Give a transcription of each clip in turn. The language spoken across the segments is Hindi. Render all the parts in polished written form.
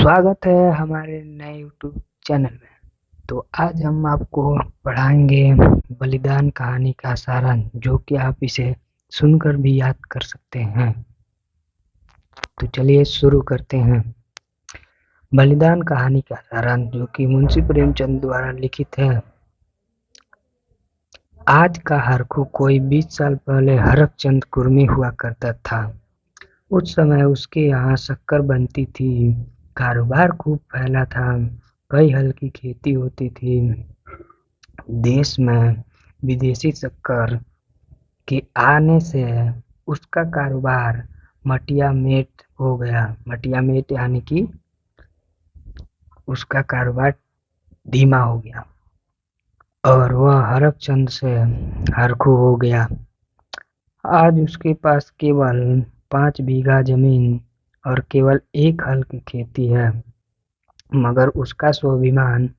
स्वागत है हमारे नए यूट्यूब चैनल में। तो आज हम आपको पढ़ाएंगे बलिदान कहानी का सारांश, जो कि आप इसे सुनकर भी याद कर सकते हैं। तो चलिए शुरू करते हैं। बलिदान कहानी का सारांश, जो कि मुंशी प्रेमचंद द्वारा लिखित है। आज का हरखू कोई 20 साल पहले हरकचंद कुर्मी हुआ करता था। उस समय उसके यहाँ शक्कर बनती थी, कारोबार खूब फैला था, कई हल की खेती होती थी। देश में विदेशी शक्कर के आने से उसका कारोबार मटियामेट हो गया। मटियामेट यानी कि उसका कारोबार धीमा हो गया और वह हरकचंद से हरखू हो गया। आज उसके पास केवल 5 बीघा जमीन और केवल 1 हल की खेती है, मगर उसका स्वाभिमान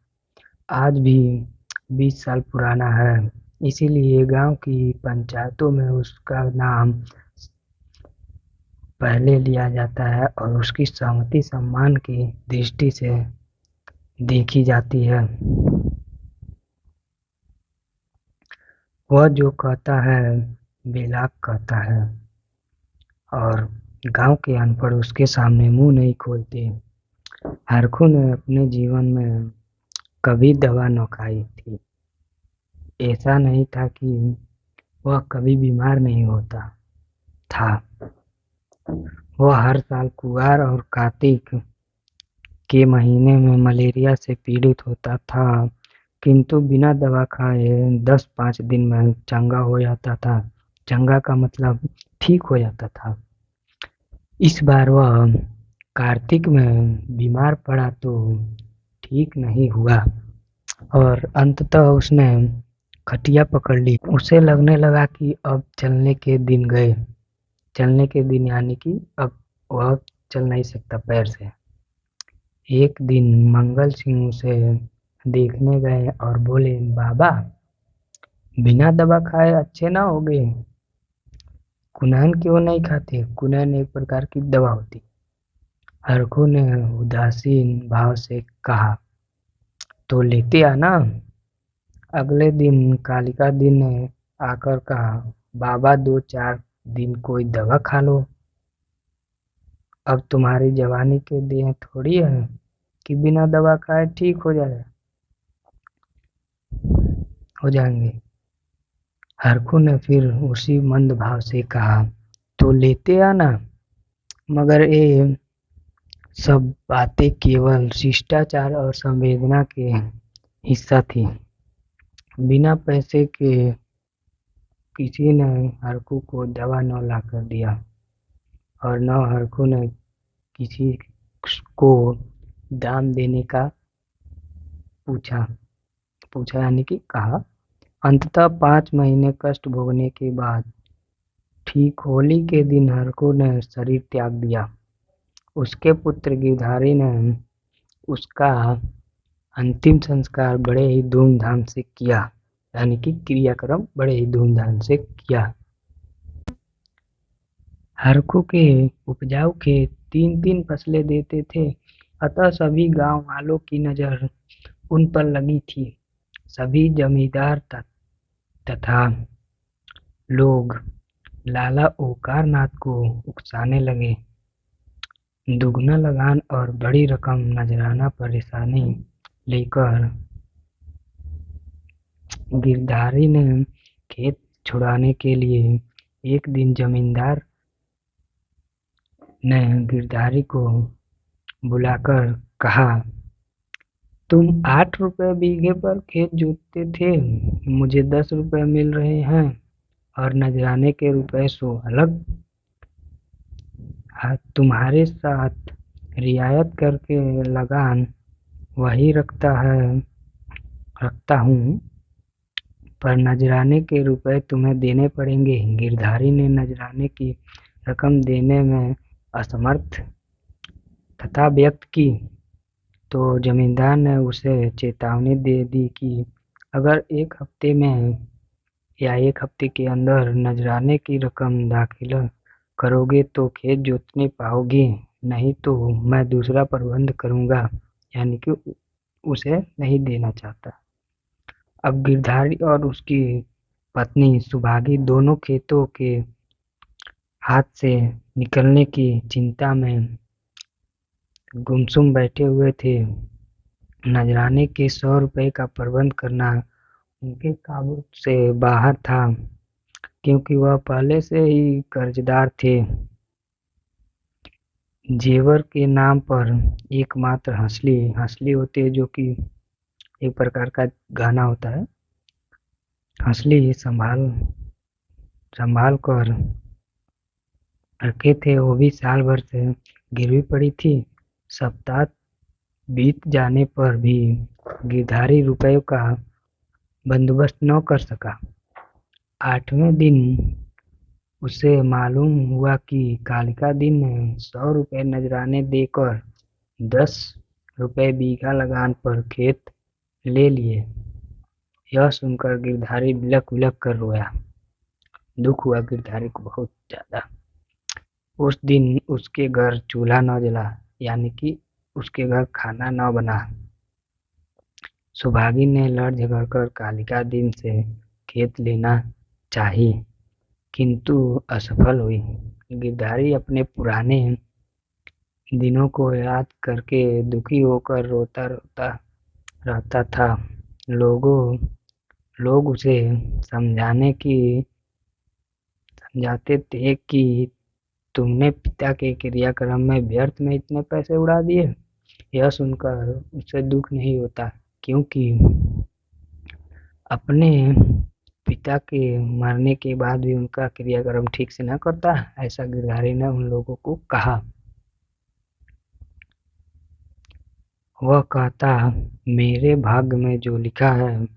आज भी 20 साल पुराना है। इसीलिए गांव की पंचायतों में उसका नाम पहले लिया जाता है और उसकी सहमति सम्मान की दृष्टि से देखी जाती है। वह जो कहता है बेलाग कहता है, और गांव के अनपढ़ उसके सामने मुंह नहीं खोलते। हरखू ने अपने जीवन में कभी दवा न खाई थी। ऐसा नहीं था कि वह कभी बीमार नहीं होता था। वह हर साल कुआर और कार्तिक के महीने में मलेरिया से पीड़ित होता था, किंतु बिना दवा खाए 10-5 दिन में चंगा हो जाता था। चंगा का मतलब ठीक हो जाता था। इस बार वह कार्तिक में बीमार पड़ा तो ठीक नहीं हुआ और अंततः उसने खटिया पकड़ ली। उसे लगने लगा कि अब चलने के दिन गए। चलने के दिन यानी कि अब वह चल नहीं सकता पैर से। एक दिन मंगल सिंह उसे देखने गए और बोले, बाबा, बिना दवा खाए अच्छे ना हो गए। कुनैन क्यों नहीं खाते? कुनैन एक प्रकार की दवा होती। हरखू ने उदासीन भाव से कहा, तो लेते आना। अगले दिन कालिका दिन ने आकर कहा, बाबा 2-4 दिन कोई दवा खा लो। अब तुम्हारी जवानी के दिन थोड़ी है कि बिना दवा खाए ठीक हो जाएंगे। हरखू ने फिर उसी मंद भाव से कहा, तो लेते आना। मगर ये सब बातें केवल शिष्टाचार और संवेदना के हिस्सा थी। बिना पैसे के किसी ने हरखू को दवा न लाकर दिया और न हरखू ने किसी को दाम देने का पूछा यानी कि कहा। अंततः 5 महीने कष्ट भोगने के बाद ठीक होली के दिन हरखू ने शरीर त्याग दिया। उसके पुत्र गिरधारी ने उसका अंतिम संस्कार बड़े ही धूमधाम से किया, यानी कि क्रियाक्रम बड़े ही धूमधाम से किया। हरखू के उपजाऊ खेत 3-3 फसलें देते थे, अतः सभी गांव वालों की नजर उन पर लगी थी। सभी जमींदार तथा लोग लाला ओकार नाथ को उकसाने लगे। दुगना लगान और बड़ी रकम नजराना परेशानी लेकर गिरधारी ने खेत छुड़ाने के लिए एक दिन जमींदार ने गिरधारी को बुलाकर कहा, तुम 8 रुपए बीघे पर खेत जोतते थे, मुझे 10 रुपए मिल रहे हैं और नजराने के रुपए 100 अलग। तुम्हारे साथ रियायत करके लगान वही रखता हूँ, पर नजराने के रुपए तुम्हें देने पड़ेंगे। गिरधारी ने नजराने की रकम देने में असमर्थता व्यक्त की तो जमींदार ने उसे चेतावनी दे दी कि अगर 1 हफ्ते में या 1 हफ्ते के अंदर नजराने की रकम दाखिल करोगे तो खेत जोतने पाओगे, नहीं तो मैं दूसरा प्रबंध करूँगा, यानी कि उसे नहीं देना चाहता। अब गिरधारी और उसकी पत्नी सुभागी दोनों खेतों के हाथ से निकलने की चिंता में गुमसुम बैठे हुए थे। नजराने के 100 रुपए का प्रबंध करना उनके काबू से बाहर था, क्योंकि वह पहले से ही कर्जदार थे। जेवर के नाम पर एकमात्र हंसली होती है, जो कि एक प्रकार का गहना होता है। हंसली संभाल संभाल कर रखे थे, वो भी साल भर से गिरवी पड़ी थी। सप्ताह बीत जाने पर भी गिरधारी रुपयों का बंदोबस्त न कर सका। 8वें दिन उसे मालूम हुआ कि कालिका दिन ने 100 रुपए नजराने देकर 10 रुपए बीघा लगान पर खेत ले लिए। यह सुनकर गिरधारी बिलख बिलख कर रोया। दुख हुआ गिरधारी को बहुत ज्यादा। उस दिन उसके घर चूल्हा न जला, यानी कि उसके घर खाना न बना। सुभागी ने लड़ झगड़ कर कालिका दिन से खेत लेना चाही, किंतु असफल हुई। गिरधारी अपने पुराने दिनों को याद करके दुखी होकर रोता रोता रहता था। लोग उसे समझाते थे कि तुमने पिता के क्रियाक्रम में व्यर्थ में इतने पैसे उड़ा दिए। यह सुनकर उसे दुख नहीं होता, क्योंकि अपने पिता के मरने के बाद भी उनका क्रियाक्रम ठीक से न करता, ऐसा गिरधारी ने उन लोगों को कहा। वह कहता, मेरे भाग्य में जो लिखा है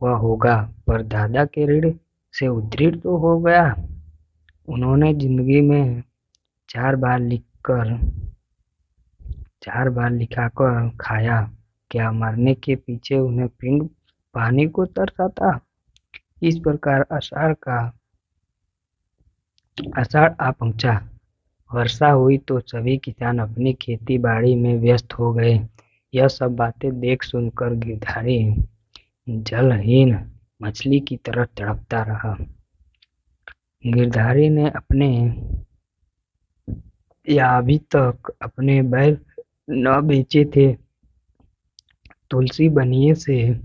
वह होगा, पर दादा के ऋण से उद्धृत तो हो गया। उन्होंने जिंदगी में 4 बार लिखाकर खाया। क्या मरने के पीछे उन्हें पिंड पानी को तरसा था? इस प्रकार आषाढ़ आ पहुंचा। वर्षा हुई तो सभी किसान अपनी खेती बाड़ी में व्यस्त हो गए। यह सब बातें देख सुनकर गिरधारी जलहीन मछली की तरह तड़पता रहा। गिरधारी ने अभी तक अपने बैल न बेचे थे। तुलसी बनिए से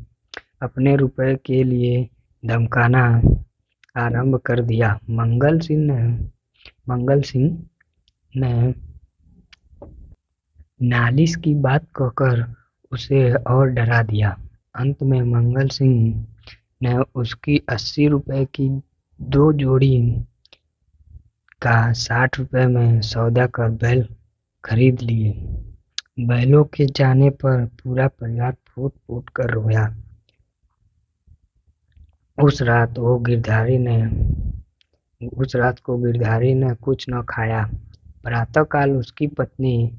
अपने रुपए के लिए धमकाना आरंभ कर दिया। मंगल सिंह ने नालिश की बात कहकर उसे और डरा दिया। अंत में मंगल सिंह ने उसकी 80 रुपए की 2 जोड़ी का 60 रुपए में सौदा कर बैल खरीद लिए। बैलों के जाने पर पूरा परिवार फूट फूट कर रोया। उस रात को गिरधारी ने कुछ न खाया। प्रातःकाल उसकी पत्नी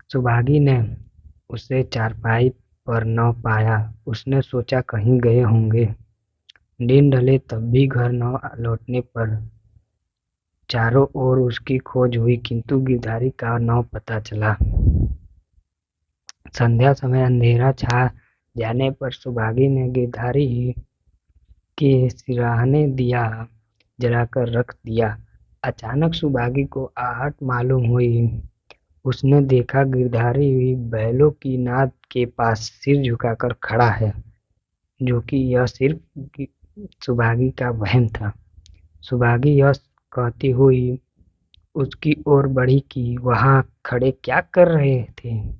सुभागी ने उसे चारपाई पर न पाया। उसने सोचा कहीं गए होंगे। दिन ढले तब भी घर न लौटने पर चारों ओर उसकी खोज हुई, किंतु गिरधारी का न पता चला। संध्या समय अंधेरा छा जाने पर सुभागी ने गिरधारी के सिरहाने दिया जलाकर रख दिया। अचानक सुभागी को आहट मालूम हुई। उसने देखा गिरधारी बैलों की नाद के पास सिर झुकाकर खड़ा है, जो कि यह सिर्फ सुभागी का वहम था। सुभागी यह कहती हुई उसकी ओर बढ़ी कि वहां खड़े क्या कर रहे थे?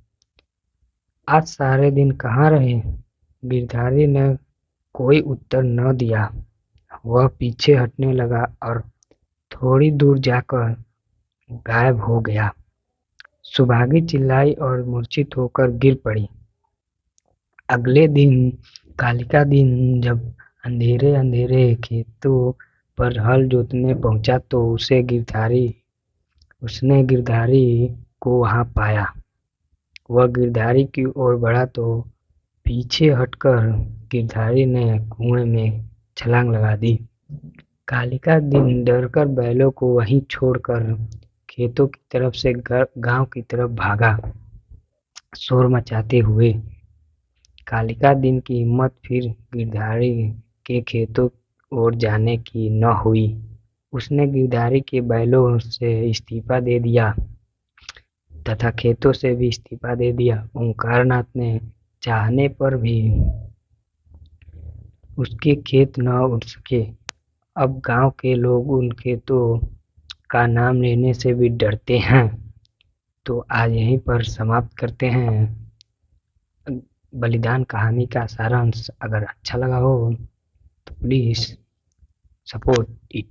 आज सारे दिन कहाँ रहे? गिरधारी ने कोई उत्तर न दिया। वह पीछे हटने लगा और थोड़ी दूर जाकर गायब हो गया। सुभागी चिल्लाई और मूर्छित होकर गिर पड़ी। अगले दिन कालिका दिन जब अंधेरे अंधेरे खेतों पर हल जोतने पहुंचा तो उसने गिरधारी को वहां पाया। वह गिरधारी की ओर बढ़ा तो पीछे हटकर गिरधारी ने कुएं में छलांग लगा दी। कालिका दिन डरकर बैलों को वहीं छोड़कर खेतों की तरफ से गांव की तरफ भागा, शोर मचाते हुए। कालिका दिन की हिम्मत फिर गिरधारी के खेतों ओर जाने की न हुई। उसने गिरधारी के बैलों से इस्तीफा दे दिया तथा खेतों से भी इस्तीफा दे दिया। ओंकारनाथ ने चाहने पर भी उसके खेत न उठ सके। अब गांव के लोग उन खेतों का नाम लेने से भी डरते हैं। तो आज यहीं पर समाप्त करते हैं बलिदान कहानी का सारांश। अगर अच्छा लगा हो तो प्लीज सपोर्ट इट।